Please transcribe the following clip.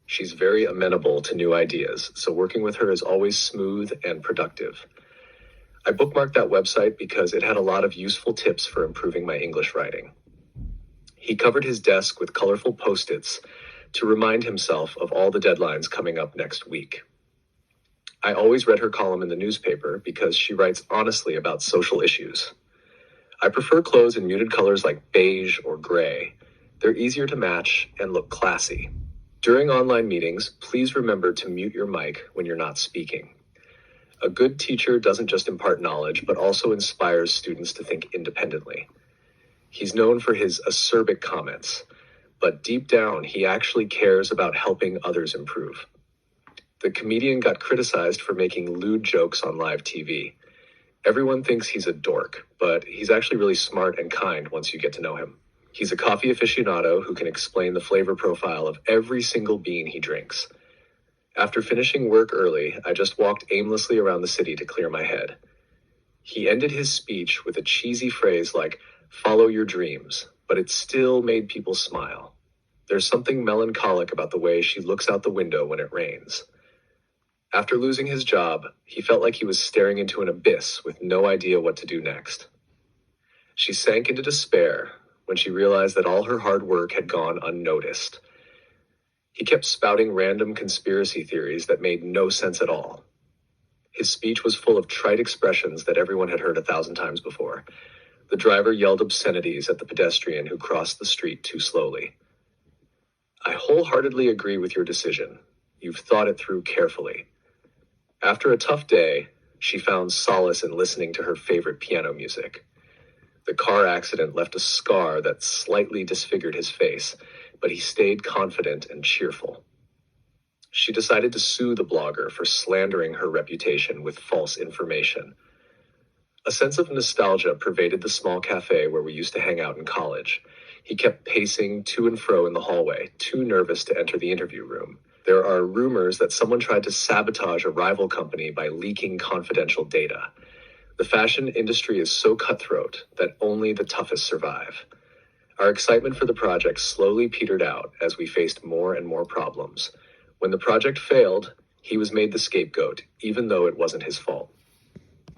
She's very amenable to new ideas, so working with her is always smooth and productive. I bookmarked that website because it had a lot of useful tips for improving my English writing. He covered his desk with colorful post-its to remind himself of all the deadlines coming up next week. I always read her column in the newspaper because she writes honestly about social issues. I prefer clothes in muted colors like beige or gray. They're easier to match and look classy. During online meetings, please remember to mute your mic when you're not speaking. A good teacher doesn't just impart knowledge, but also inspires students to think independently. He's known for his acerbic comments, but deep down, he actually cares about helping others improve. The comedian got criticized for making lewd jokes on live TV. Everyone thinks he's a dork, but he's actually really smart and kind once you get to know him. He's a coffee aficionado who can explain the flavor profile of every single bean he drinks. After finishing work early, I just walked aimlessly around the city to clear my head. He ended his speech with a cheesy phrase like, "Follow your dreams," but it still made people smile. There's something melancholic about the way she looks out the window when it rains. After losing his job, he felt like he was staring into an abyss with no idea what to do next. She sank into despair when she realized that all her hard work had gone unnoticed. He kept spouting random conspiracy theories that made no sense at all. His speech was full of trite expressions that everyone had heard 1,000 times before. The driver yelled obscenities at the pedestrian who crossed the street too slowly. "I wholeheartedly agree with your decision. You've thought it through carefully." After a tough day, she found solace in listening to her favorite piano music. The car accident left a scar that slightly disfigured his face, but he stayed confident and cheerful. She decided to sue the blogger for slandering her reputation with false information. A sense of nostalgia pervaded the small cafe where we used to hang out in college. He kept pacing to and fro in the hallway, too nervous to enter the interview room. There are rumors that someone tried to sabotage a rival company by leaking confidential data. The fashion industry is so cutthroat that only the toughest survive. Our excitement for the project slowly petered out as we faced more and more problems. When the project failed, he was made the scapegoat, even though it wasn't his fault.